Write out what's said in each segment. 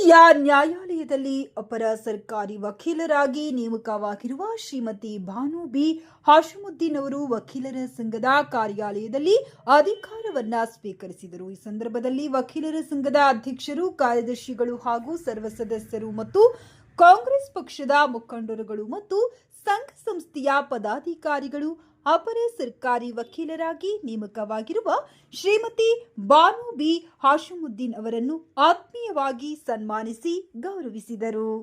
ದಿಲ್ಲಿಯ ನ್ಯಾಯಾಲಯದಲ್ಲಿ ಅಪರ ಸರ್ಕಾರಿ ವಕೀಲರಾಗಿ ನೇಮಕವಾಗಿರುವ ಶ್ರೀಮತಿ ಬಾನು ಬಿ ಹಾಶಿಮುದ್ದೀನ್ ಅವರು ವಕೀಲರ ಸಂಘದ ಕಾರ್ಯಾಲಯದಲ್ಲಿ ಅಧಿಕಾರವನ್ನ ಸ್ವೀಕರಿಸಿದರು. ಈ ಸಂದರ್ಭದಲ್ಲಿ ವಕೀಲರ ಸಂಘದ ಅಧ್ಯಕ್ಷರು, ಕಾರ್ಯದರ್ಶಿಗಳು ಹಾಗೂ ಸರ್ವ ಸದಸ್ಯರು ಮತ್ತು ಕಾಂಗ್ರೆಸ್ ಪಕ್ಷದ ಮುಖಂಡರುಗಳು ಮತ್ತು ಸಂಘ ಸಂಸ್ಥೆಯ ಪದಾಧಿಕಾರಿಗಳು ಅಪರ ಸರ್ಕಾರಿ ವಕೀಲರಾಗಿ ನೇಮಕವಾಗಿರುವ ಶ್ರೀಮತಿ ಬಾನು ಬಿ ಹಾಶಿಮುದ್ದೀನ್ ಅವರನ್ನು ಆತ್ಮೀಯವಾಗಿ ಸನ್ಮಾನಿಸಿ ಗೌರವಿಸಿದರು.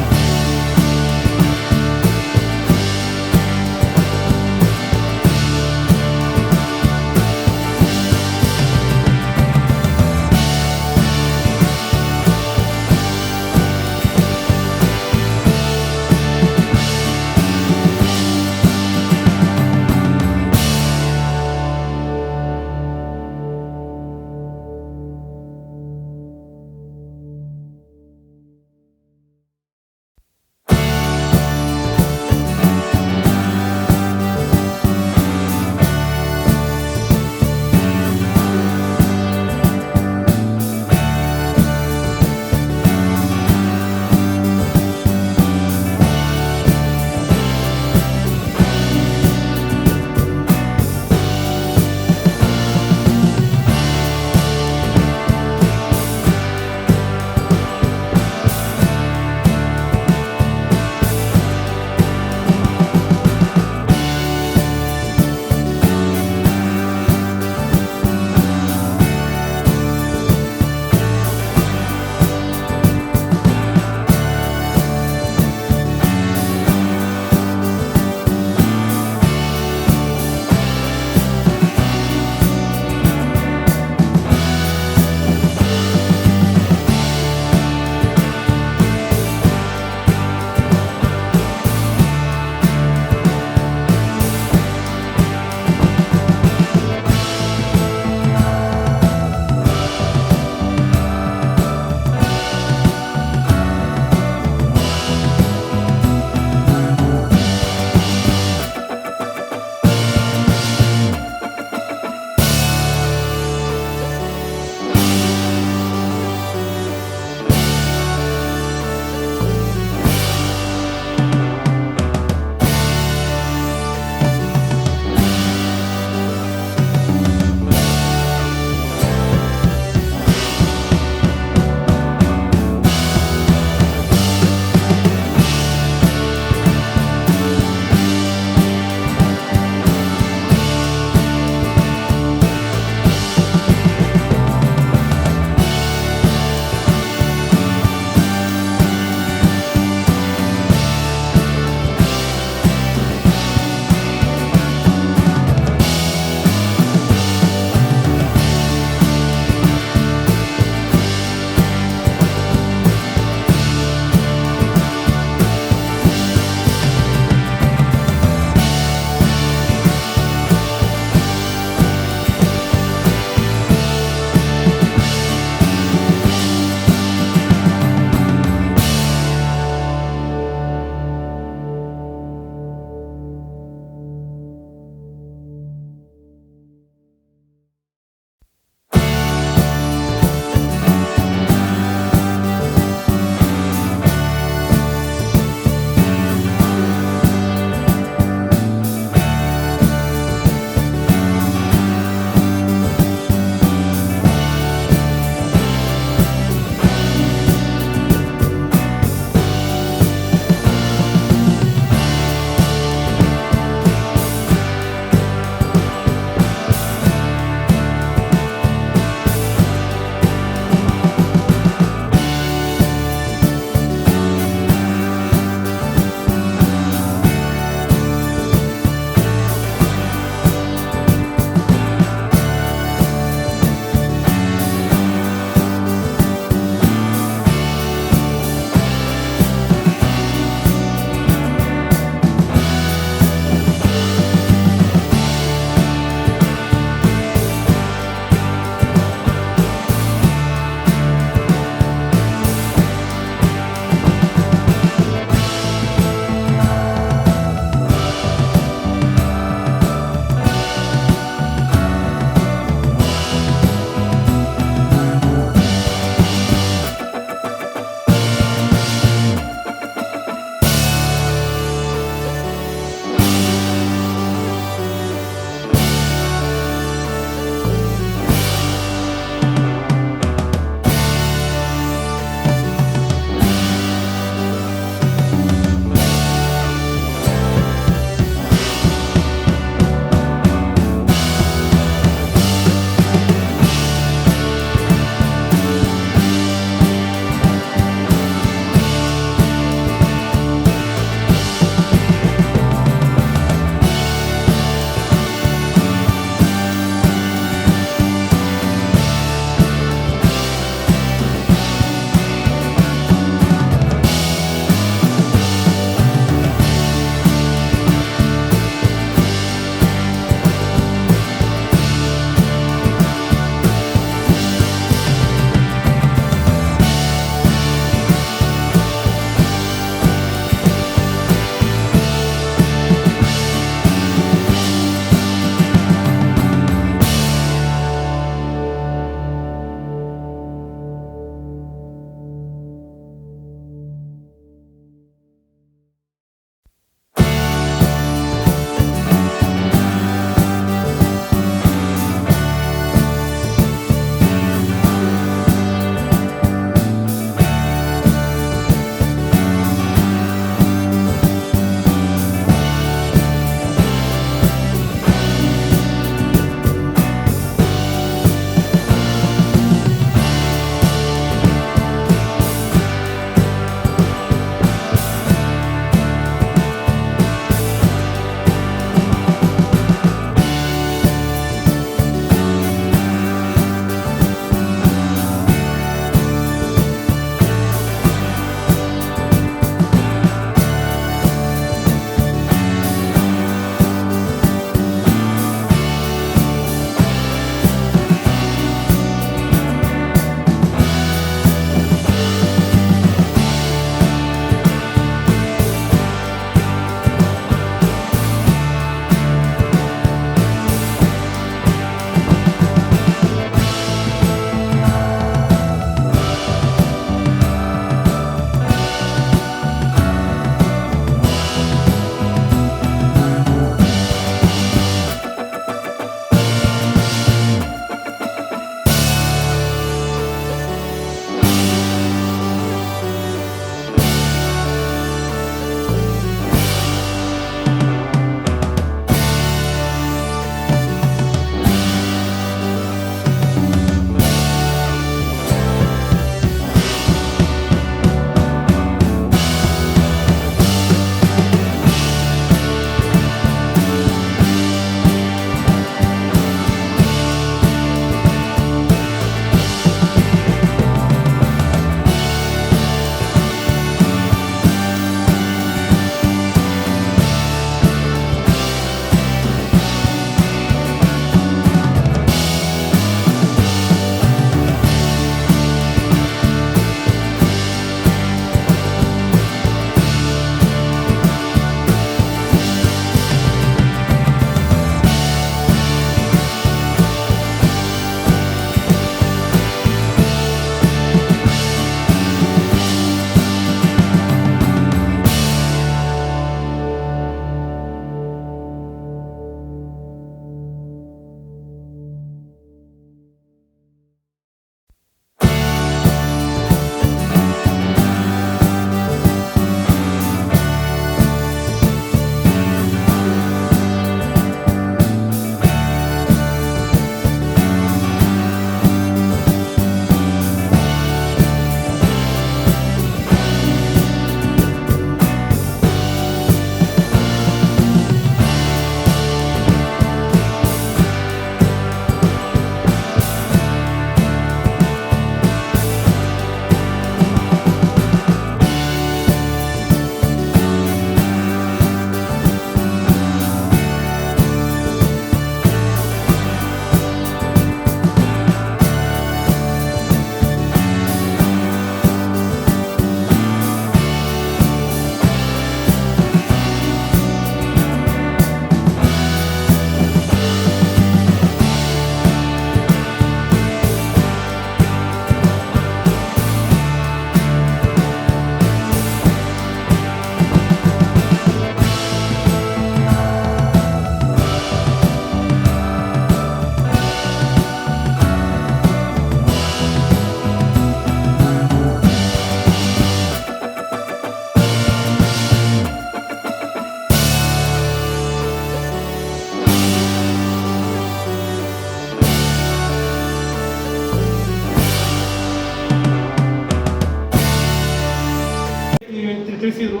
ತಿಳಿಸಿದರು.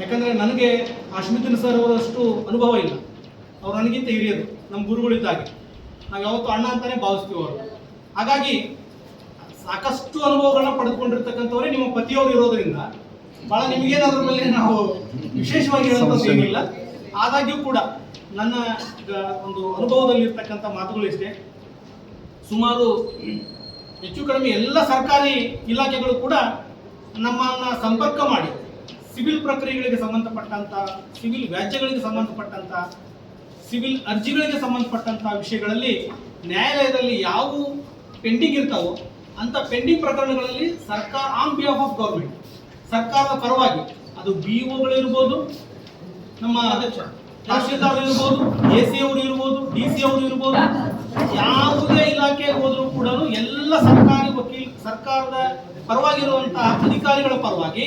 ಯಾಕಂದರೆ ನನಗೆ ಹಾಶಿಮುದ್ದೀನ್ ಸರ್ ಅವರಷ್ಟು ಅನುಭವ ಇಲ್ಲ, ಅವ್ರು ನನಗಿಂತ ಹಿರಿಯರು, ನಮ್ಮ ಗುರುಗಳಿದ್ದಾಗೆ ನಾವು ಯಾವತ್ತೂ ಅಣ್ಣ ಅಂತಲೇ ಭಾವಿಸ್ತೀವಿ ಅವರು. ಹಾಗಾಗಿ ಸಾಕಷ್ಟು ಅನುಭವಗಳನ್ನ ಪಡೆದುಕೊಂಡಿರ್ತಕ್ಕಂಥವರೇ ನಿಮ್ಮ ಪತಿಯವರು ಇರೋದ್ರಿಂದ ಭಾಳ ನಿಮಗೇನಾದ್ರ ಮೇಲೆ ನಾವು ವಿಶೇಷವಾಗಿ ಹೇಳೋದು ಏನಿಲ್ಲ. ಆದಾಗ್ಯೂ ಕೂಡ ನನ್ನ ಒಂದು ಅನುಭವದಲ್ಲಿರ್ತಕ್ಕಂಥ ಮಾತುಗಳು ಇಷ್ಟೇ. ಸುಮಾರು ಹೆಚ್ಚು ಕಡಿಮೆ ಎಲ್ಲ ಸರ್ಕಾರಿ ಇಲಾಖೆಗಳು ಕೂಡ ನಮ್ಮನ್ನು ಸಂಪರ್ಕ ಮಾಡಿ ಸಿವಿಲ್ ಪ್ರಕ್ರಿಯೆಗಳಿಗೆ ಸಂಬಂಧಪಟ್ಟಂಥ, ಸಿವಿಲ್ ವ್ಯಾಜ್ಯಗಳಿಗೆ ಸಂಬಂಧಪಟ್ಟಂಥ, ಸಿವಿಲ್ ಅರ್ಜಿಗಳಿಗೆ ಸಂಬಂಧಪಟ್ಟಂಥ ವಿಷಯಗಳಲ್ಲಿ ನ್ಯಾಯಾಲಯದಲ್ಲಿ ಯಾವುವು ಪೆಂಡಿಂಗ್ ಇರ್ತಾವೋ ಅಂಥ ಪೆಂಡಿಂಗ್ ಪ್ರಕರಣಗಳಲ್ಲಿ ಸರ್ಕಾರ ಆನ್ ಬಿಹಾಫ್ ಆಫ್ ಗೌರ್ಮೆಂಟ್, ಸರ್ಕಾರದ ಪರವಾಗಿ, ಅದು BO ಗಳಿರ್ಬೋದು, ನಮ್ಮ ತಹಶೀಲ್ದಾರ್ ಇರ್ಬೋದು, AC ಅವರು ಇರ್ಬೋದು, DC ಅವರು ಇರ್ಬೋದು, ಯಾವುದೇ ಇಲಾಖೆಗೆ ಹೋದರೂ ಕೂಡ ಎಲ್ಲ ಸರ್ಕಾರದ ಪರವಾಗಿರುವಂತಹ ಅಧಿಕಾರಿಗಳ ಪರವಾಗಿ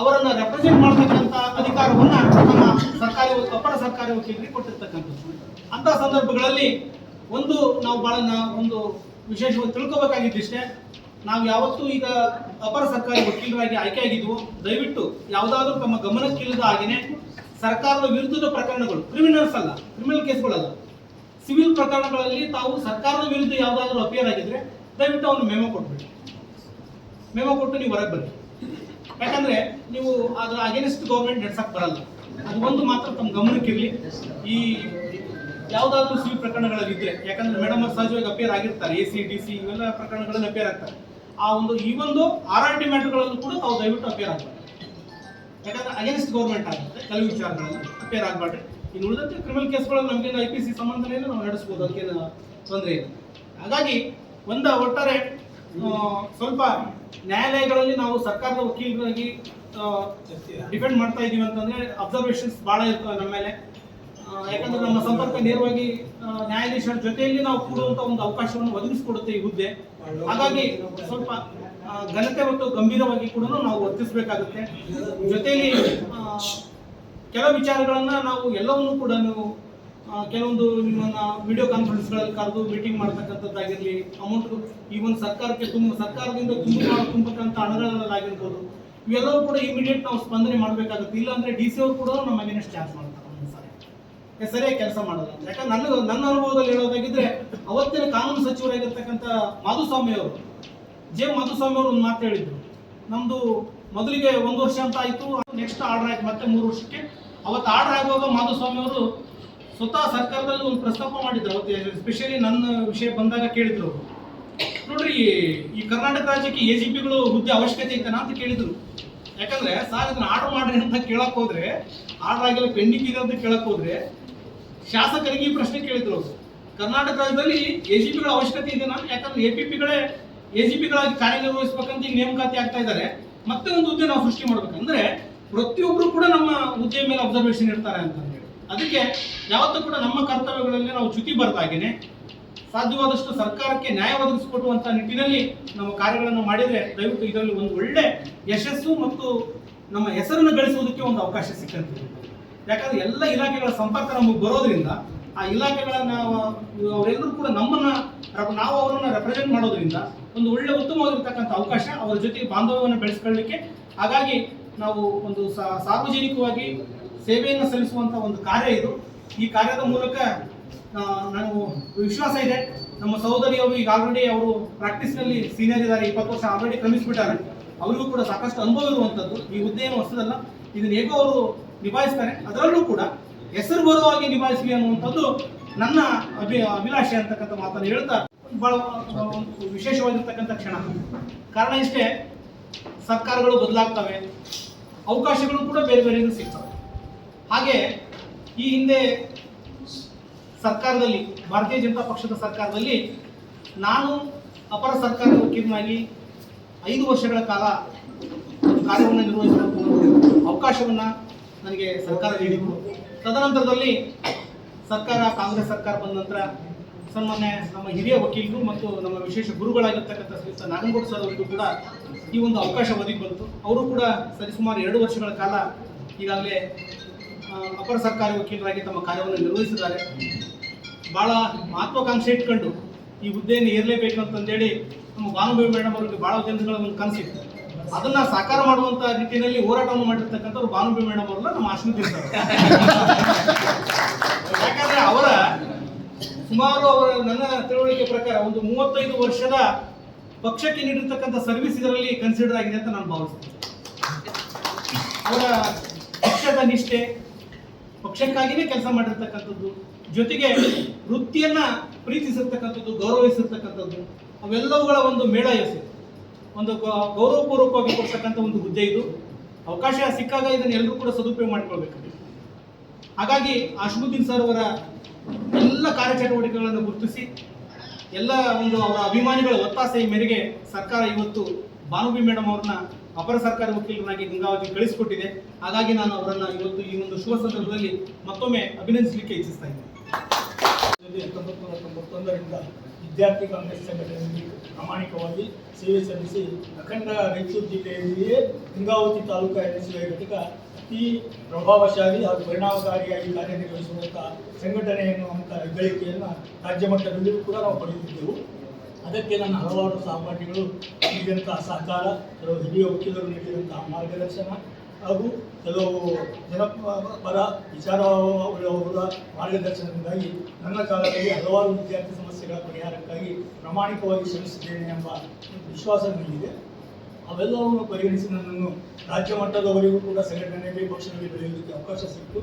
ಅವರನ್ನು ರೆಪ್ರೆಸೆಂಟ್ ಮಾಡ್ತಕ್ಕಂಥ ಅಧಿಕಾರವನ್ನ ನಮ್ಮ ಅಪರ ಸರ್ಕಾರಿ ವಕೀಲರಿಗೆ ಕೊಟ್ಟಿರ್ತಕ್ಕಂಥದ್ದು. ಅಂತಹ ಸಂದರ್ಭಗಳಲ್ಲಿ ನಾವು ಬಹಳ ಒಂದು ವಿಶೇಷವಾಗಿ ತಿಳ್ಕೊಬೇಕಾಗಿದ್ದಿಷ್ಟೇ, ನಾವು ಯಾವತ್ತೂ ಈಗ ಅಪರ ಸರ್ಕಾರಿ ವಕೀಲರಾಗಿ ಆಯ್ಕೆಯಾಗಿದ್ವು, ದಯವಿಟ್ಟು ಯಾವುದಾದ್ರೂ ತಮ್ಮ ಗಮನಕ್ಕಿಲ್ಲದ ಹಾಗೆಯೇ ಸರ್ಕಾರದ ವಿರುದ್ಧದ ಪ್ರಕರಣಗಳು, ಕ್ರಿಮಿನಲ್ ಕೇಸ್ಗಳಲ್ಲ, ಸಿವಿಲ್ ಪ್ರಕರಣಗಳಲ್ಲಿ ತಾವು ಸರ್ಕಾರದ ವಿರುದ್ಧ ಯಾವುದಾದ್ರೂ ಅಪಿಯರ್ ಆಗಿದ್ರೆ ದಯವಿಟ್ಟು ಅವನು ಮೆಮೊ ಕೊಟ್ಟು ನೀವು ಹೊರಗೆ ಬನ್ನಿ. ಯಾಕಂದ್ರೆ ನೀವು ಅದರ ಅಗೇನ್ಸ್ಟ್ ಗೌರ್ಮೆಂಟ್ ನಡ್ಸಕ್ ಬರಲ್ಲ. ಅದು ಒಂದು ಮಾತ್ರ ತಮ್ಮ ಗಮನಕ್ಕಿರಲಿ. ಈ ಯಾವುದಾದ್ರೂ ಸಿವಿಲ್ ಪ್ರಕರಣಗಳಲ್ಲಿ ಇದ್ರೆ, ಯಾಕಂದ್ರೆ ಮೇಡಮ್ ಅವ್ರು ಸಹಜವಾಗಿ ಅಪಿಯರ್ ಆಗಿರ್ತಾರೆ, AC DC ಇವೆಲ್ಲ ಪ್ರಕರಣಗಳಲ್ಲಿ ಅಪಿಯರ್ ಆಗ್ತಾರೆ. ಈ ಒಂದು RRT ಮ್ಯಾಟರ್ಗಳಲ್ಲೂ ಕೂಡ ತಾವು ದಯವಿಟ್ಟು ಅಪಿಯರ್ ಆಗಬಾರ್ದು. ಯಾಕಂದ್ರೆ ಅಗೇನ್ಸ್ಟ್ ಗೌರ್ಮೆಂಟ್ ಆಗುತ್ತೆ, ಕೆಲವು ವಿಚಾರಗಳಲ್ಲಿ ಅಪಿಯರ್ ಆಗಬಾರ್ದು. ಇನ್ನು ಉಳಿದಂತೆ ಕ್ರಿಮಿನಲ್ ಕೇಸ್ಗಳಲ್ಲಿ ನಮಗೇನು IPC ಸಂಬಂಧನೇ ನಾವು ನಡೆಸ್ಬೋದು, ಅದಕ್ಕೇನು ತೊಂದರೆ ಇಲ್ಲ. ಹಾಗಾಗಿ ಒಟ್ಟಾರೆ ಸ್ವಲ್ಪ ನ್ಯಾಯಾಲಯಗಳಲ್ಲಿ ನಾವು ಸರ್ಕಾರದ ವಕೀಲರಾಗಿ ಡಿಪೆಂಡ್ ಮಾಡ್ತಾ ಇದೀವಿ ಅಂತಂದ್ರೆ ಅಬ್ಸರ್ವೇಷನ್ಸ್ ಭಾಳ ಇರ್ತವೆ ನಮ್ಮ ಮೇಲೆ. ಯಾಕಂದ್ರೆ ನಮ್ಮ ಸಂಪರ್ಕ ನೇರವಾಗಿ ನ್ಯಾಯಾಧೀಶರ ಜೊತೆಯಲ್ಲಿ ನಾವು ಕೂಡುವಂತ ಒಂದು ಅವಕಾಶವನ್ನು ಒದಗಿಸಿಕೊಡುತ್ತೆ ಈ ಹುದ್ದೆ. ಹಾಗಾಗಿ ಸ್ವಲ್ಪ ಘನತೆ ಮತ್ತು ಗಂಭೀರವಾಗಿ ಕೂಡ ನಾವು ವರ್ತಿಸಬೇಕಾಗುತ್ತೆ. ಜೊತೆಯಲ್ಲಿ ಕೆಲವು ವಿಚಾರಗಳನ್ನ ನಾವು ಎಲ್ಲವನ್ನೂ ಕೂಡ ಕೆಲವೊಂದು ನಿಮ್ಮನ್ನ ವಿಡಿಯೋ ಕಾನ್ಫರೆನ್ಸ್ಗಳಲ್ಲಿ ಕರೆದು ಮೀಟಿಂಗ್ ಮಾಡ್ತಕ್ಕಂಥದ್ದಾಗಿರಲಿ, ಅಮೌಂಟ್ ಈ ಒಂದು ಸರ್ಕಾರದಿಂದ ತುಂಬಕ್ಕಂಥ ಹಣಗಳಲ್ಲಾಗಿರ್ಬೋದು, ಇವೆಲ್ಲವೂ ಕೂಡ ಇಮಿಡಿಯೇಟ್ ನಾವು ಸ್ಪಂದನೆ ಮಾಡಬೇಕಾಗುತ್ತೆ. ಇಲ್ಲಾಂದ್ರೆ DC ಅವರು ಕೂಡ ನಮ್ಮ ಅಗೇನೆಸ್ಟ್ ಚಾರ್ಜ್ ಮಾಡ್ತಾರೆ, ಸರಿಯಾಗಿ ಕೆಲಸ ಮಾಡೋದು. ಯಾಕಂದ್ರೆ ನನ್ನ ಅನುಭವದಲ್ಲಿ ಹೇಳೋದಾಗಿದ್ರೆ, ಅವತ್ತಿನ ಕಾನೂನು ಸಚಿವರಾಗಿರ್ತಕ್ಕಂಥ ಮಾಧುಸ್ವಾಮಿ ಅವರು ಒಂದು ಮಾತು ಹೇಳಿದ್ರು, ನಮ್ದು ಮೊದಲಿಗೆ 1 ವರ್ಷ ಅಂತ ಆಯ್ತು, ನೆಕ್ಸ್ಟ್ ಆರ್ಡರ್ ಆಯ್ತು ಮತ್ತೆ 3 ವರ್ಷಕ್ಕೆ. ಅವತ್ತು ಆರ್ಡರ್ ಆಗುವಾಗ ಮಾಧುಸ್ವಾಮಿ ಅವರು ಸ್ವತಃ ಸರ್ಕಾರದಲ್ಲಿ ಒಂದು ಪ್ರಸ್ತಾಪ ಮಾಡಿದ್ರು. ಅವತ್ತು ಎಸ್ಪೆಷಲಿ ನನ್ನ ವಿಷಯ ಬಂದಾಗ ಕೇಳಿದ್ರು, ನೋಡ್ರಿ ಈ ಕರ್ನಾಟಕ ರಾಜ್ಯಕ್ಕೆ AGPಗಳು ಹುದ್ದೆ ಅವಶ್ಯಕತೆ ಐತನಾ ಅಂತ ಕೇಳಿದ್ರು. ಯಾಕಂದ್ರೆ ಸಾರ್ ಇದನ್ನ ಆರ್ಡರ್ ಮಾಡ್ರಿ ಅಂತ ಕೇಳಕ್ ಹೋದ್ರೆ, ಆರ್ಡರ್ ಆಗಿಲ್ಲ ಪೆಂಡಿಂಗ್ ಇದೆ ಅಂತ ಕೇಳಕ್ ಹೋದ್ರೆ ಶಾಸಕರಿಗೆ ಈ ಪ್ರಶ್ನೆ ಕೇಳಿದ್ರು ಅವರು, ಕರ್ನಾಟಕ ರಾಜ್ಯದಲ್ಲಿ AGPಗಳ ಅವಶ್ಯಕತೆ ಇದೆನಾ? ಯಾಕಂದ್ರೆ AGPಗಳಾಗಿ ಕಾರ್ಯನಿರ್ವಹಿಸ್ಬೇಕಂತ ಈಗ ನೇಮಕಾತಿ ಆಗ್ತಾ ಇದ್ದಾರೆ, ಮತ್ತೆ ಒಂದು ಹುದ್ದೆ ನಾವು ಸೃಷ್ಟಿ ಮಾಡ್ಬೇಕಂದ್ರೆ ಪ್ರತಿಯೊಬ್ರು ಕೂಡ ನಮ್ಮ ಹುದ್ದೆ ಮೇಲೆ ಅಬ್ಸರ್ವೇಷನ್ ಇರ್ತಾರೆ ಅಂತ ಹೇಳಿ, ಅದಕ್ಕೆ ಯಾವತ್ತೂ ಕೂಡ ನಮ್ಮ ಕರ್ತವ್ಯಗಳಲ್ಲಿ ನಾವು ಚ್ಯುತಿ ಬರ್ದಾಗೇನೆ ಸಾಧ್ಯವಾದಷ್ಟು ಸರ್ಕಾರಕ್ಕೆ ನ್ಯಾಯ ಒದಗಿಸಿಕೊಡುವಂತ ನಿಟ್ಟಿನಲ್ಲಿ ನಮ್ಮ ಕಾರ್ಯಗಳನ್ನು ಮಾಡಿದ್ರೆ ದಯವಿಟ್ಟು ಇದರಲ್ಲಿ ಒಂದು ಒಳ್ಳೆ ಯಶಸ್ಸು ಮತ್ತು ನಮ್ಮ ಹೆಸರನ್ನು ಗಳಿಸುವುದಕ್ಕೆ ಒಂದು ಅವಕಾಶ ಸಿಕ್ಕಂತಿದೆ. ಯಾಕಂದ್ರೆ ಎಲ್ಲ ಇಲಾಖೆಗಳ ಸಂಪರ್ಕ ನಮಗೆ ಬರೋದ್ರಿಂದ ಆ ಇಲಾಖೆಗಳನ್ನ ಅವರೆಲ್ಲರೂ ಕೂಡ ನಾವು ಅವರನ್ನ ರೆಪ್ರೆಸೆಂಟ್ ಮಾಡೋದ್ರಿಂದ ಒಂದು ಒಳ್ಳೆ ಉತ್ತಮವಾಗಿರ್ತಕ್ಕಂಥ ಅವಕಾಶ, ಅವರ ಜೊತೆಗೆ ಬಾಂಧವ್ಯವನ್ನು ಬೆಳೆಸ್ಕೊಳ್ಳಲಿಕ್ಕೆ. ಹಾಗಾಗಿ ನಾವು ಒಂದು ಸಾರ್ವಜನಿಕವಾಗಿ ಸೇವೆಯನ್ನು ಸಲ್ಲಿಸುವಂತ ಒಂದು ಕಾರ್ಯ ಇದು. ಈ ಕಾರ್ಯದ ಮೂಲಕ ನಾನು ವಿಶ್ವಾಸ ಇದೆ, ನಮ್ಮ ಸಹೋದರಿಯವರು ಈಗ ಆಲ್ರೆಡಿ ಅವರು ಪ್ರಾಕ್ಟೀಸ್ನಲ್ಲಿ ಸೀನಿಯರ್ ಇದ್ದಾರೆ, 20 ವರ್ಷ ಆಲ್ರೆಡಿ ಕ್ರಮಿಸ್ಬಿಟ್ಟಾರೆ, ಅವರಿಗೂ ಕೂಡ ಸಾಕಷ್ಟು ಅನುಭವ ಇರುವಂಥದ್ದು. ಈ ಹುದ್ದೆಯನ್ನು ಹೊಸದಲ್ಲ, ಇದನ್ನ ಹೇಗೋ ಅವರು ನಿಭಾಯಿಸ್ತಾರೆ, ಅದರಲ್ಲೂ ಕೂಡ ಹೆಸರು ಬರುವಾಗಿ ನಿಭಾಯಿಸಲಿ ಅನ್ನುವಂಥದ್ದು ನನ್ನ ಅಭಿಲಾಷೆ ಅಂತಕ್ಕಂಥ ಮಾತನ್ನು ಹೇಳ್ತಾ, ಬಹಳ ವಿಶೇಷವಾಗಿರ್ತಕ್ಕಂಥ ಕ್ಷಣ. ಕಾರಣ ಇಷ್ಟೇ, ಸರ್ಕಾರಗಳು ಬದಲಾಗ್ತವೆ, ಅವಕಾಶಗಳು ಕೂಡ ಬೇರೆ ಬೇರೆ ಸಿಗ್ತವೆ. ಹಾಗೆ ಈ ಹಿಂದೆ ಸರ್ಕಾರದಲ್ಲಿ, ಭಾರತೀಯ ಜನತಾ ಪಕ್ಷದ ಸರ್ಕಾರದಲ್ಲಿ ನಾನು ಅಪರ ಸರ್ಕಾರಿ ವಕೀಲನಾಗಿ 5 ವರ್ಷಗಳ ಕಾಲ ಕಾರ್ಯವನ್ನು ನಿರ್ವಹಿಸುವಂಥ ಅವಕಾಶವನ್ನು ನನಗೆ ಸರ್ಕಾರ ನೀಡಿತು. ತದನಂತರದಲ್ಲಿ ಕಾಂಗ್ರೆಸ್ ಸರ್ಕಾರ ಬಂದ ನಂತರ ಸನ್ಮಾನ್ಯ ನಮ್ಮ ಹಿರಿಯ ವಕೀಲರು ಮತ್ತು ನಮ್ಮ ವಿಶೇಷ ಗುರುಗಳಾಗಿರ್ತಕ್ಕಂಥ ಶ್ರೀಯುತ ನಾಗನಗೌಡ ಸರ್ ಅವರಿಗೂ ಕೂಡ ಈ ಒಂದು ಅವಕಾಶ ಒದಗಿ ಬಂತು. ಅವರು ಕೂಡ ಸರಿಸುಮಾರು 2 ವರ್ಷಗಳ ಕಾಲ ಈಗಾಗಲೇ ಅಪರ ಸರ್ಕಾರಿ ವಕೀಲರಾಗಿ ತಮ್ಮ ಕಾರ್ಯವನ್ನು ನಿರ್ವಹಿಸಿದ್ದಾರೆ. ಭಾಳ ಮಹತ್ವಾಕಾಂಕ್ಷೆ ಇಟ್ಕೊಂಡು ಈ ಹುದ್ದೆಯನ್ನು ಏರಲೇಬೇಕು ಅಂತಂದೇಳಿ ನಮ್ಮ ಭಾನುಭಾಯಿ ಮೇಡಮ್ ಅವರಿಗೆ ಭಾಳ ದಿನಗಳ ಒಂದು ಕನಸಿತ್ತು. ಅದನ್ನ ಸಾಕಾರ ಮಾಡುವಂತ ನಿಟ್ಟಿನಲ್ಲಿ ಹೋರಾಟವನ್ನು ಮಾಡಿರ್ತಕ್ಕಂಥವ್ರು ಭಾನುಬಿ ಮೇಡಮ್ ಅವರಲ್ಲ, ನಮ್ಮ ಅಶ್ಮಿತ್ ಸರ್. ಯಾಕಂದ್ರೆ ಅವರ ನನ್ನ ತಿಳುವಳಿಕೆ ಪ್ರಕಾರ ಒಂದು 35 ವರ್ಷದ ಪಕ್ಷಕ್ಕೆ ನೀಡಿರ್ತಕ್ಕಂಥ ಸರ್ವಿಸ್ ಇದರಲ್ಲಿ ಕನ್ಸಿಡರ್ ಆಗಿದೆ ಅಂತ ನಾನು ಭಾವಿಸ್ತೇನೆ. ಅವರ ಪಕ್ಷದ ನಿಷ್ಠೆ, ಪಕ್ಷಕ್ಕಾಗಿಯೇ ಕೆಲಸ ಮಾಡಿರ್ತಕ್ಕಂಥದ್ದು, ಜೊತೆಗೆ ವೃತ್ತಿಯನ್ನ ಪ್ರೀತಿಸಿರ್ತಕ್ಕಂಥದ್ದು, ಗೌರವಿಸಿರ್ತಕ್ಕಂಥದ್ದು, ಅವೆಲ್ಲವುಗಳ ಒಂದು ಮೇಳ ಎಸೆ ಒಂದು ಗೌರವಪೂರ್ವಕವಾಗಿ ಕೊಡ್ತಕ್ಕಂಥ ಒಂದು ಹುದ್ದೆ ಇದು. ಅವಕಾಶ ಸಿಕ್ಕಾಗ ಇದನ್ನು ಎಲ್ಲರೂ ಕೂಡ ಸದುಪಯೋಗ ಮಾಡಿಕೊಳ್ಬೇಕಾಗಿದೆ. ಹಾಗಾಗಿ ಅಶ್ಮುದ್ದೀನ್ ಸರ್ ಅವರ ಎಲ್ಲ ಕಾರ್ಯಚಟುವಟಿಕೆಗಳನ್ನು ಗುರುತಿಸಿ ಎಲ್ಲ ಒಂದು ಅವರ ಅಭಿಮಾನಿಗಳ ಒತ್ತಾಸೆಯ ಮೇರೆಗೆ ಸರ್ಕಾರ ಇವತ್ತು ಭಾನುಬಿ ಮೇಡಮ್ ಅವ್ರನ್ನ ಅಪರ ಸರ್ಕಾರಿ ವಕೀಲರಾಗಿ ಗಂಗಾವತಿ ಕಳಿಸಿಕೊಟ್ಟಿದೆ. ಹಾಗಾಗಿ ನಾನು ಅವರನ್ನ ಇವತ್ತು ಈ ಒಂದು ಶುಭ ಸಂದರ್ಭದಲ್ಲಿ ಮತ್ತೊಮ್ಮೆ ಅಭಿನಂದಿಸಲಿಕ್ಕೆ ಇಚ್ಛಿಸ್ತಾ ಇದ್ದೇನೆ. 1991ರಿಂದ ವಿದ್ಯಾರ್ಥಿ ಕಾಂಗ್ರೆಸ್ ಸಂಘಟನೆಯಲ್ಲಿ ಪ್ರಾಮಾಣಿಕವಾಗಿ ಸೇವೆ ಸಲ್ಲಿಸಿ ಅಖಂಡ ರಾಯಚೂರು ಜಿಲ್ಲೆಯಲ್ಲಿಯೇ ಗಂಗಾವತಿ ತಾಲೂಕು ಎನ್ಎಸ್ಯುಐ ಘಟಕ ಅತಿ ಪ್ರಭಾವಶಾಲಿ ಹಾಗೂ ಪರಿಣಾಮಕಾರಿಯಾಗಿ ಕಾರ್ಯನಿರ್ವಹಿಸುವಂಥ ಸಂಘಟನೆಯನ್ನು ಅಂತ ಹೆಗ್ಗಳಿಕೆಯನ್ನು ರಾಜ್ಯ ಮಟ್ಟದಲ್ಲಿಯೂ ಕೂಡ ನಾವು ಪಡೆದಿದ್ದೆವು. ಅದಕ್ಕೆ ನನ್ನ ಹಲವಾರು ಸಹಪಾಠಿಗಳು ನೀಡಿದಂತಹ ಸಹಕಾರ, ಕೆಲವು ಹಿರಿಯ ವಕೀಲರು ನೀಡಿದಂತಹ ಮಾರ್ಗದರ್ಶನ ಹಾಗೂ ಕೆಲವು ಜನಪರ ವಿಚಾರವುಳ್ಳವರ ಮಾರ್ಗದರ್ಶನದಿಂದಾಗಿ ನನ್ನ ಕಾಲದಲ್ಲಿ ಹಲವಾರು ವಿದ್ಯಾರ್ಥಿ ಸಮಸ್ಯೆಗಳ ಪರಿಹಾರಕ್ಕಾಗಿ ಪ್ರಾಮಾಣಿಕವಾಗಿ ಶ್ರಮಿಸಿದ್ದೇನೆ ಎಂಬ ವಿಶ್ವಾಸ ನನಗಿದೆ. ಅವೆಲ್ಲವನ್ನು ಪರಿಗಣಿಸಿ ನನ್ನನ್ನು ರಾಜ್ಯ ಮಟ್ಟದವರೆಗೂ ಕೂಡ ಸಂಘಟನೆಯಲ್ಲಿ ಪಕ್ಷದಲ್ಲಿ ಬೆಳೆಯುವುದಕ್ಕೆ ಅವಕಾಶ ಸಿಕ್ತು.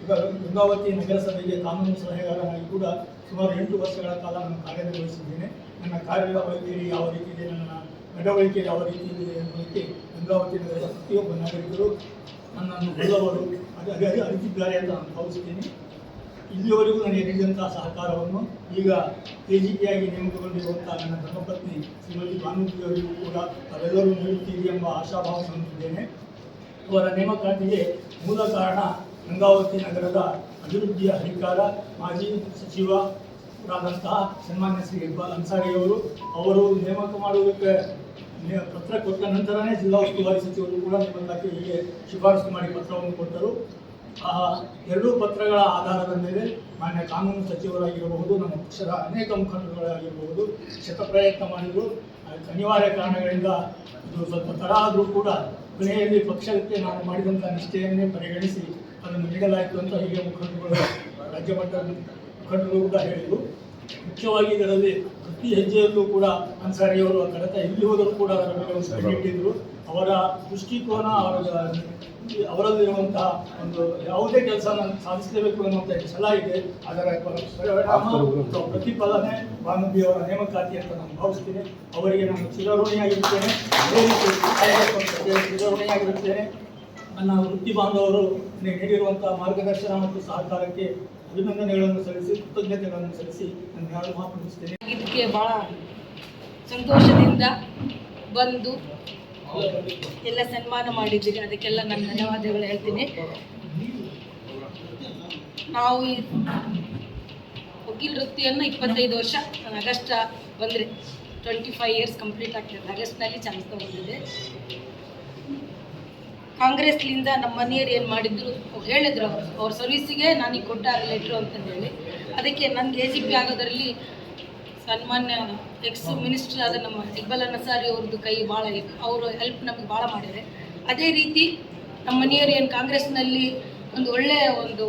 ಈಗ ಗಂಗಾವತಿ ನಗರಸಭೆಗೆ ಕಾನೂನು ಸಲಹೆಗಾರನಾಗಿ ಕೂಡ ಸುಮಾರು 8 ವರ್ಷಗಳ ಕಾಲ ನಾನು ಕಾರ್ಯನಿರ್ವಹಿಸಿದ್ದೇನೆ. ನನ್ನ ಕಾರ್ಯವೈಖರಿ ಯಾವ ರೀತಿ ಇದೆ, ನನ್ನ ನಡವಳಿಕೆ ಯಾವ ರೀತಿ ಇದೆ ಎಂಬುದಕ್ಕೆ ಗಂಗಾವತಿ ನಗರದ ಪ್ರತಿಯೊಬ್ಬ ನಾಗರಿಕರು ನನ್ನನ್ನು ಬಲ್ಲವರು ಅರಿತಿದ್ದಾರೆ ಅಂತ ನಾನು ಭಾವಿಸುತ್ತೇನೆ. ಇಲ್ಲಿಯವರೆಗೂ ನನಗೆ ನೀಡಿದಂತಹ ಸಹಕಾರವನ್ನು ಈಗ ಕೆಜಿಪಿಯಾಗಿ ನೇಮಕಗೊಂಡಿರುವಂಥ ನನ್ನ ಧರ್ಮಪತ್ನಿ ಶ್ರೀಮತಿ ಭಾನುಮತಿಯವರಿಗೂ ಕೂಡ ತಾವೆಲ್ಲರೂ ನೀಡುತ್ತೀರಿ ಎಂಬ ಆಶಾಭಾವನೆ ಹೊಂದಿದ್ದೇನೆ. ಅವರ ನೇಮಕಾತಿಗೆ ಮೂಲ ಕಾರಣ ಗಂಗಾವತಿ ನಗರದ ಅಭಿವೃದ್ಧಿಯ ಹರಿಕಾರ ಮಾಜಿ ಸಚಿವರಾದಂತಹ ಸನ್ಮಾನ್ಯ ಶ್ರೀ ಇಕ್ಬಾಲ್ ಅನ್ಸಾರಿಯವರು. ಅವರು ನೇಮಕ ಮಾಡುವುದಕ್ಕೆ ಪತ್ರ ಕೊಟ್ಟ ನಂತರನೇ ಜಿಲ್ಲಾ ಉಸ್ತುವಾರಿ ಸಚಿವರು ಕೂಡ ನೇಮಕಾತಿಗೆ ಶಿಫಾರಸು ಮಾಡಿ ಪತ್ರವನ್ನು ಕೊಟ್ಟರು. ಆ ಎರಡೂ ಪತ್ರಗಳ ಆಧಾರದ ಮೇಲೆ ಮಾನ್ಯ ಕಾನೂನು ಸಚಿವರಾಗಿರಬಹುದು, ನಮ್ಮ ಪಕ್ಷದ ಅನೇಕ ಮುಖಂಡರುಗಳಾಗಿರಬಹುದು ಶತಪ್ರಯತ್ನ ಮಾಡಿದರು. ಅನಿವಾರ್ಯ ಕಾರಣಗಳಿಂದ ಇದು ಸ್ವಲ್ಪ ತಡ ಆದರೂ ಕೂಡ ಕೊನೆಯಲ್ಲಿ ಪಕ್ಷಕ್ಕೆ ನಾನು ಮಾಡಿದಂಥ ನಿಷ್ಠೆಯನ್ನೇ ಪರಿಗಣಿಸಿ ಅದನ್ನು ನೀಡಲಾಯಿತು ಅಂತ ಹೀಗೆ ಮುಖಂಡರುಗಳು, ರಾಜ್ಯ ಮಟ್ಟದ ಮುಖಂಡರು ಕೂಡ ಹೇಳಿದರು. ಮುಖ್ಯವಾಗಿ ಇದರಲ್ಲಿ ಪ್ರತಿ ಹೆಜ್ಜೆಯಲ್ಲೂ ಕೂಡ ಅನ್ಸಾರಿಯವರು ಕಳೆದ ಎಲ್ಲಿ ಹೋದರೂ ಕೂಡ ಅದರ ಮೇಲೆ ಒಂದು ಸ್ಪರ್ಧೆ ಇಟ್ಟಿದ್ದರು. ಅವರ ದೃಷ್ಟಿಕೋನ, ಅವರಲ್ಲಿರುವಂತಹ ಒಂದು ಯಾವುದೇ ಕೆಲಸ ಸಾಧಿಸಲೇಬೇಕು ಅನ್ನುವಂಥ ಛಲ ಇದೆ. ಅದರ ಪರಿಣಾಮ ಪ್ರತಿಫಲನೆ ಭಾನುಬಿ ಅವರ ನೇಮಕಾತಿ ಅಂತ ನಾನು ಭಾವಿಸ್ತೀನಿ. ಅವರಿಗೆ ನಾನು ಚಿರಋಣಿಯಾಗಿರುತ್ತೇನೆ. ಅದೇ ರೀತಿ ಚಿರಋಣಿಯಾಗಿರುತ್ತೇನೆ. ನನ್ನ ವೃತ್ತಿ ಬಾಂಧವರು ನೀಡಿರುವಂತಹ ಮಾರ್ಗದರ್ಶನ ಮತ್ತು ಸಹಕಾರಕ್ಕೆ ಅಭಿನಂದನೆಗಳನ್ನು ಸಲ್ಲಿಸಿ, ಕೃತಜ್ಞತೆಗಳನ್ನು ಸಲ್ಲಿಸಿ ನಾನು ಯಾರು ಮಾತನಾಡಿಸ್ತೇನೆ. ಇದಕ್ಕೆ ಭಾಳ ಸಂತೋಷದಿಂದ ಬಂದು ಎಲ್ಲ ಸನ್ಮಾನ ಮಾಡಿದ್ದೀರಿ, ಅದಕ್ಕೆಲ್ಲ ನಾನು ಧನ್ಯವಾದಗಳು ಹೇಳ್ತೀನಿ. ನಾವು ಈ ವಕೀಲ ವೃತ್ತಿಯನ್ನು 25 ವರ್ಷ, ನಾನು ಆಗಸ್ಟ್ ಬಂದರೆ 25 ಇಯರ್ಸ್ ಕಂಪ್ಲೀಟ್ ಆಗ್ತದೆ. ಆಗಸ್ಟ್ನಲ್ಲಿ ಚಾನ್ಸ್ ತಗೊಂಡಿದ್ದೆ. ಕಾಂಗ್ರೆಸ್ಲಿಂದ ನಮ್ಮ ಮನೆಯವರು ಏನು ಮಾಡಿದ್ರು ಹೇಳಿದ್ರು, ಅವ್ರ ಸರ್ವಿಸಿಗೆ ನನಗೆ ಕೊಟ್ಟ ಲೆಟ್ರು ಅಂತಂದೇಳಿ. ಅದಕ್ಕೆ ನನಗೆ ACP ಆಗೋದರಲ್ಲಿ ಸನ್ಮಾನ್ಯ ಎಕ್ಸ್ ಮಿನಿಸ್ಟರ್ ಆದ ನಮ್ಮ ಇಕ್ಬಾಲ್ ಅನ್ಸಾರಿ ಅವ್ರದ್ದು ಕೈ ಭಾಳ, ಅವರು ಹೆಲ್ಪ್ ನಮಗೆ ಭಾಳ ಮಾಡಿದ್ದಾರೆ. ಅದೇ ರೀತಿ ನಮ್ಮ ಮನೆಯವರು ಏನು ಕಾಂಗ್ರೆಸ್ನಲ್ಲಿ ಒಂದು ಒಳ್ಳೆಯ ಒಂದು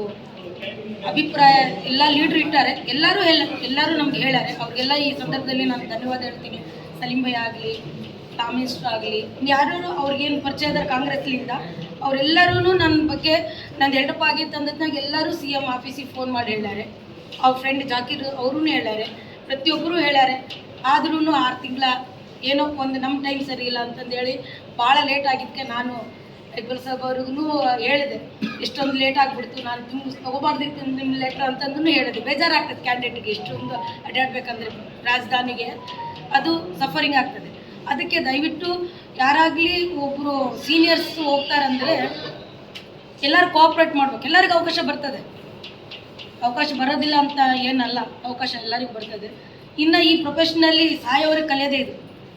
ಅಭಿಪ್ರಾಯ ಎಲ್ಲ ಲೀಡ್ರು ಇಟ್ಟಾರೆ, ಎಲ್ಲರೂ ನಮ್ಗೆ ಹೇಳ್ಯಾರೆ. ಅವ್ರಿಗೆಲ್ಲ ಈ ಸಂದರ್ಭದಲ್ಲಿ ನಾನು ಧನ್ಯವಾದ ಹೇಳ್ತೀನಿ. ಸಲೀಂ ಭೈ ಆಗಲಿ, ಲಾ ಮಿನಿಸ್ಟರ್ ಆಗಲಿ, ಯಾರು ಅವ್ರಿಗೇನು ಪರಿಚಯ ಇದ್ದಾರೆ ಕಾಂಗ್ರೆಸ್ಲಿಂದ, ಅವರೆಲ್ಲರೂ ನನ್ನ ಬಗ್ಗೆ ನಂದು ಹೆಲ್ಡಪ್ ಆಗಿತ್ತು ಅಂದದ್ನಾಗ ಎಲ್ಲರೂ CM ಆಫೀಸಿಗೆ ಫೋನ್ ಮಾಡಿ ಹೇಳ್ಯಾರೆ. ಅವ್ರ ಫ್ರೆಂಡ್ ಜಾಕೀರ್ ಅವರೂ ಹೇಳ್ಯಾರೆ, ಪ್ರತಿಯೊಬ್ಬರೂ ಹೇಳ್ಯಾರೆ. ಆದ್ರೂ 6 ತಿಂಗಳ ಏನೋ ಒಂದು ನಮ್ಮ ಟೈಮ್ ಸರಿ ಇಲ್ಲ ಅಂತಂದೇಳಿ ಭಾಳ ಲೇಟ್ ಆಗಿದ್ದಕ್ಕೆ ನಾನು ಇಕ್ಬಾಲ್ ಸಾಹೇಬ್ ಅವ್ರಿಗೂ ಹೇಳಿದೆ, ಇಷ್ಟೊಂದು ಲೇಟ್ ಆಗಿಬಿಡ್ತು, ನಾನು ನಿಮ್ಗೆ ತೊಗೋಬಾರ್ದಿತ್ತು ನಿಮ್ಮ ಲೆಟ್ರ್ ಅಂತಂದು ಹೇಳಿದೆ. ಬೇಜಾರಾಗ್ತದೆ ಕ್ಯಾಂಡಿಡೇಟ್ಗೆ, ಇಷ್ಟೊಂದು ಅಡ್ಡಾಡ್ಬೇಕಂದ್ರೆ ರಾಜಧಾನಿಗೆ ಅದು ಸಫರಿಂಗ್ ಆಗ್ತದೆ. ಅದಕ್ಕೆ ದಯವಿಟ್ಟು ಯಾರಾಗಲಿ ಒಬ್ಬರು ಸೀನಿಯರ್ಸ್ ಹೋಗ್ತಾರಂದರೆ ಎಲ್ಲರೂ ಕೋಆಪ್ರೇಟ್ ಮಾಡ್ಬೇಕು. ಎಲ್ಲರಿಗೂ ಅವಕಾಶ ಬರ್ತದೆ, ಅವಕಾಶ ಬರೋದಿಲ್ಲ ಅಂತ ಏನಲ್ಲ, ಅವಕಾಶ ಎಲ್ಲರಿಗೂ ಬರ್ತದೆ. ಇನ್ನು ಈ ಪ್ರೊಫೆಷನಲ್ಲಿ ಸಾಯೋರಿಗೆ ಕಲಿಯೋದೇ ಇದು,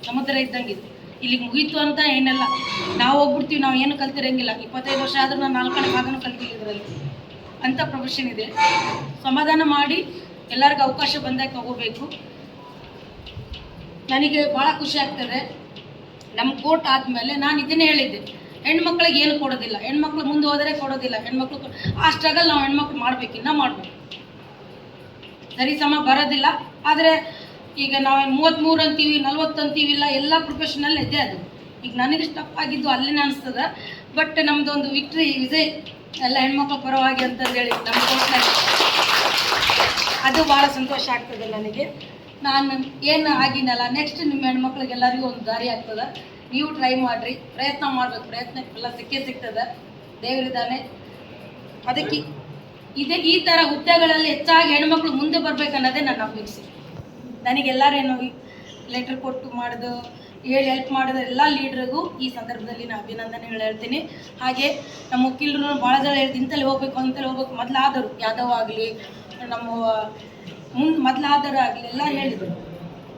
ಸಮುದ್ರ ಇದ್ದಂಗೆ ಇದು. ಇಲ್ಲಿಗೆ ಮುಗೀತು ಅಂತ ಏನಲ್ಲ, ನಾವು ಹೋಗ್ಬಿಡ್ತೀವಿ, ನಾವು ಏನು ಕಲ್ತಿರಂಗಿಲ್ಲ. 25 ವರ್ಷ ಆದರೂ ನಾನು 4 ಭಾಗನೂ ಕಲ್ತಿಲ್ಲ ಇದರಲ್ಲಿ. ಅಂಥ ಪ್ರೊಫೆಷನ್ ಇದೆ. ಸಮಾಧಾನ ಮಾಡಿ ಎಲ್ಲರಿಗೂ ಅವಕಾಶ ಬಂದಾಗ ತಗೋಬೇಕು. ನನಗೆ ಭಾಳ ಖುಷಿ ಆಗ್ತದೆ. ನಮ್ಮ ಕೋರ್ಟ್ ಆದಮೇಲೆ ನಾನು ಇದನ್ನೇ ಹೇಳಿದ್ದೆ, ಹೆಣ್ಮಕ್ಳಿಗೆ ಏನು ಕೊಡೋದಿಲ್ಲ, ಹೆಣ್ಮಕ್ಳು ಮುಂದೆ ಹೋದರೆ ಕೊಡೋದಿಲ್ಲ, ಹೆಣ್ಮಕ್ಳು ಆ ಸ್ಟ್ರಗಲ್ ನಾವು ಹೆಣ್ಮಕ್ಳು ಮಾಡಬೇಕಿನ್ನ ಮಾಡಬೇಕು, ಸರಿ ಸಮ ಬರೋದಿಲ್ಲ. ಆದರೆ ಈಗ ನಾವು 33 ಅಂತೀವಿ, 40 ಅಂತೀವಿ, ಎಲ್ಲ ಪ್ರೊಫೆಷನಲ್ ಇದೆ ಅದು. ಈಗ ನನಗೆ ಸ್ಟಪ್ ಆಗಿದ್ದು ಅಲ್ಲಿನೇ ಅನಿಸ್ತದೆ. ಬಟ್ ನಮ್ಮದೊಂದು ವಿಜಯ್ ಎಲ್ಲ ಹೆಣ್ಮಕ್ಳ ಪರವಾಗಿ ಅಂತಂದೇಳಿ ನಮ್ಮ ಕೋರ್ಟ್ನಲ್ಲಿ ಅದು ಭಾಳ ಸಂತೋಷ ಆಗ್ತದೆ ನನಗೆ. ನಾನು ಏನು ಆಗಿನಲ್ಲ, ನೆಕ್ಸ್ಟ್ ನಿಮ್ಮ ಹೆಣ್ಮಕ್ಳಿಗೆಲ್ಲರಿಗೂ ಒಂದು ದಾರಿ ಆಗ್ತದೆ. ನೀವು ಟ್ರೈ ಮಾಡಿರಿ, ಪ್ರಯತ್ನ ಮಾಡಬೇಕು, ಪ್ರಯತ್ನಕ್ಕೆಲ್ಲ ಸಿಗ್ತದೆ, ದೇವರಿದ್ದಾನೆ. ಅದಕ್ಕೆ ಈ ಥರ ಹುದ್ದೆಗಳಲ್ಲಿ ಹೆಚ್ಚಾಗಿ ಹೆಣ್ಮಕ್ಳು ಮುಂದೆ ಬರಬೇಕನ್ನೋದೇ ನನ್ನ ಅಪೇಕ್ಷೆ. ನನಗೆಲ್ಲರೇನು ಲೆಟರ್ ಕೊಟ್ಟು ಮಾಡೋದು, ಹೇಳಿ ಹೆಲ್ಪ್ ಮಾಡೋದು ಎಲ್ಲ ಲೀಡ್ರಿಗೂ ಈ ಸಂದರ್ಭದಲ್ಲಿ ನಾನು ಅಭಿನಂದನೆಗಳು ಹೇಳ್ತೀನಿ. ಹಾಗೆ ನಮ್ಮ ವಕೀಲರು ಭಾಳ ಜನ ಹೇಳ್ತೀನಿ, ಇಂತಲ್ಲಿ ಹೋಗ್ಬೇಕು ಅಂತಲ್ಲಿ ಹೋಗ್ಬೇಕು, ಮೊದಲಾದರು ಯಾದವ್ ಆಗಲಿ, ನಮ್ಮ ಮೊದಲಾದರೂ ಆಗಲಿ ಎಲ್ಲ ಹೇಳಿದರು.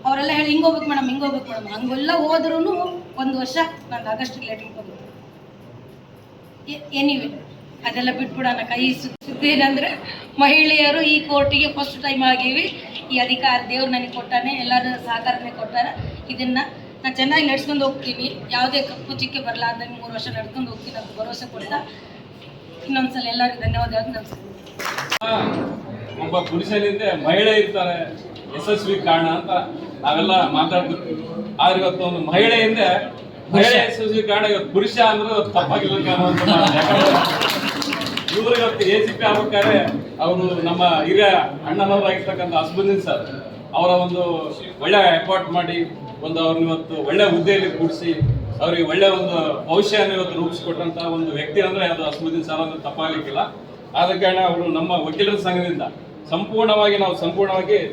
ಅವರೆಲ್ಲ ಹೇಳಿ ಹಿಂಗೆ ಹೋಗ್ಬೇಕು ಮೇಡಮ್, ಹಿಂಗೆ ಹೋಗ್ಬೇಕು ಮೇಡಮ್, ಹಂಗೆಲ್ಲ ಹೋದ್ರೂ 1 ವರ್ಷ ನಾನು ಆಗಸ್ಟಿಗೆ ಲೆಟ್ರ್ ಕೊಡ್ಬೇಕು. ಎನಿವೆ ಅದೆಲ್ಲ ಬಿಟ್ಬಿಡೋಣ. ಕೈ ಸುತ್ತೇನೆಂದರೆ ಮಹಿಳೆಯರು ಈ ಕೋರ್ಟಿಗೆ ಫಸ್ಟ್ ಟೈಮ್ ಆಗೀವಿ. ಈ ಅಧಿಕಾರ ದೇವ್ರು ನನಗೆ ಕೊಟ್ಟಾನೆ, ಎಲ್ಲರ ಸಹಕಾರನೇ ಕೊಟ್ಟಾರೆ. ಇದನ್ನು ನಾನು ಚೆನ್ನಾಗಿ ನಡ್ಸ್ಕೊಂಡು ಹೋಗ್ತೀನಿ, ಯಾವುದೇ ಕಪ್ಪು ಚಿಕ್ಕೆ ಬರಲಾರ್ದಂಗೆ 3 ವರ್ಷ ನಡ್ಕೊಂಡು ಹೋಗ್ತೀನಿ ಅಂತ ಭರವಸೆ ಕೊಡ್ತಾ ಇನ್ನೊಂದ್ಸಲ ಎಲ್ಲರಿಗೂ ಧನ್ಯವಾದಗಳು. ನಮಸ್ಕಾರ. ಒಬ್ಬ ಪುರುಷನಿಂದ ಮಹಿಳೆ ಇರ್ತಾರೆ ಯಶಸ್ವಿ ಕಾರಣ ಅಂತ ನಾವೆಲ್ಲ ಮಾತಾಡ್ತಿರ್ತೀವಿ. ಆದ್ರೆ ಇವತ್ತು ಒಂದು ಮಹಿಳೆಯಿಂದ ಮಹಿಳೆ ಯಶಸ್ವಿ ಕಾರಣ ಇವತ್ತು ಪುರುಷ ಅಂದ್ರೆ ತಪ್ಪಾಗಿಲ್ಲ ಅಂತ. ಇವರು ಇವತ್ತು ACP ಆಗ್ಬೇಕಾದ್ರೆ ಅವರು ನಮ್ಮ ಹಿರಿಯ ಅಣ್ಣನವರಾಗಿರ್ತಕ್ಕಂಥ ಅಸ್ಬುದ್ದೀನ್ ಸರ್ ಅವರ ಒಂದು ಒಳ್ಳೆ ಎಫರ್ಟ್ ಮಾಡಿ ಅವ್ರನ್ನ ಇವತ್ತು ಒಳ್ಳೆ ಹುದ್ದೆಯಲ್ಲಿ ಕೂಡಿಸಿ ಅವ್ರಿಗೆ ಒಳ್ಳೆ ಒಂದು ಭವಿಷ್ಯವನ್ನು ಇವತ್ತು ರೂಪಿಸಿಕೊಟ್ಟಂತ ಒಂದು ವ್ಯಕ್ತಿ ಅಂದ್ರೆ ಅದು ಅಸ್ಬುದ್ದೀನ್ ಸರ್ ಅಂದ್ರೆ ತಪ್ಪಾಗಲಿಕ್ಕಿಲ್ಲ. ಆದ ಕಾರಣ ಅವರು ನಮ್ಮ ವಕೀಲರ ಸಂಘದಿಂದ ಸಂಪೂರ್ಣವಾಗಿ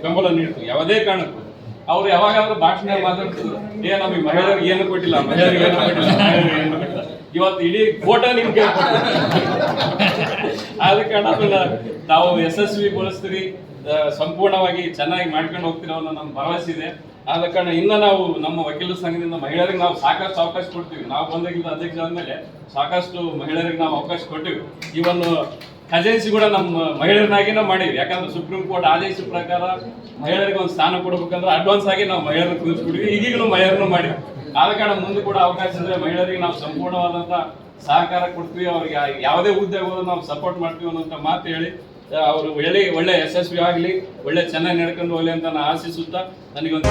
ಬೆಂಬಲ ನೀಡ್ತೀವಿ. ಯಾವುದೇ ಕಾರಣಕ್ಕೂ ಅವ್ರು ಯಾವಾಗಾದ್ರೂ ಭಾಷಣ ಮಾತಾಡ್ತಿದ್ರು, ನಮಗೆ ಮಹಿಳೆಯರಿಗೆ ಏನು ಕೊಟ್ಟಿಲ್ಲ, ಮಹಿಳೆಯರಿಗೆ ಏನು ಕೊಟ್ಟಿಲ್ಲ, ಇವತ್ತು ಇಡೀ ಫೋಟೋ ನಿಮ್ಗೆ ಆದ ಕಾರಣ ಅದನ್ನ ತಾವು ಯಶಸ್ವಿಗೊಳಿಸ್ತೀರಿ, ಸಂಪೂರ್ಣವಾಗಿ ಚೆನ್ನಾಗಿ ಮಾಡ್ಕೊಂಡು ಹೋಗ್ತೀರೋ ಅನ್ನೋ ನಮ್ಮ ಭರವಸೆ ಇದೆ. ಆದ ಕಾರಣ ಇನ್ನು ನಾವು ನಮ್ಮ ವಕೀಲರ ಸಂಘದಿಂದ ಮಹಿಳೆಯರಿಗೆ ನಾವು ಸಾಕಷ್ಟು ಅವಕಾಶ ಕೊಡ್ತೀವಿ. ನಾವು ಬಂದಾಗಿಂದ ಅಧ್ಯಕ್ಷ ಆದ್ಮೇಲೆ ಸಾಕಷ್ಟು ಮಹಿಳೆಯರಿಗೆ ನಾವು ಅವಕಾಶ ಕೊಟ್ಟಿವಿ. ಇವನ್ ಖಜಾನ್ಸಿ ಕೂಡ ನಮ್ಮ ಮಹಿಳೆಯರನ್ನಾಗಿನ ಮಾಡಿವಿ. ಯಾಕಂದ್ರೆ ಸುಪ್ರೀಂ ಕೋರ್ಟ್ ಆದೇಶ ಪ್ರಕಾರ ಮಹಿಳೆಯರಿಗೆ ಒಂದು ಸ್ಥಾನ ಕೊಡ್ಬೇಕಂದ್ರೆ ಅಡ್ವಾನ್ಸ್ ಆಗಿ ನಾವು ಮಹಿಳೆಯರನ್ನು ಕುದಿಸ್ಬಿಡ್ವಿ. ಈಗಲೂ ಮಹಿಳೆಯರನ್ನು ಮಾಡಿವಿ. ಆದ ಕಾರಣ ಮುಂದೆ ಕೂಡ ಅವಕಾಶ ಇದ್ರೆ ಮಹಿಳೆಯರಿಗೆ ನಾವು ಸಂಪೂರ್ಣವಾದಂತ ಸಹಕಾರ ಕೊಡ್ತೀವಿ. ಅವ್ರಿಗೆ ಯಾವುದೇ ಹುದ್ದೆ ಹೋದ್ರೆ ನಾವು ಸಪೋರ್ಟ್ ಮಾಡ್ತೀವಿ ಅನ್ನೋಂಥ ಮಾತು ಹೇಳಿ ಅವರು ಒಳ್ಳೆ ಯಶಸ್ವಿ ಆಗಲಿ, ಒಳ್ಳೆ ಚೆನ್ನಾಗಿ ನಡ್ಕೊಂಡು ಹೋಗ್ಲಿ ಅಂತ ನಾನು ಆಶಿಸುತ್ತಾ ನನಗೊಂದು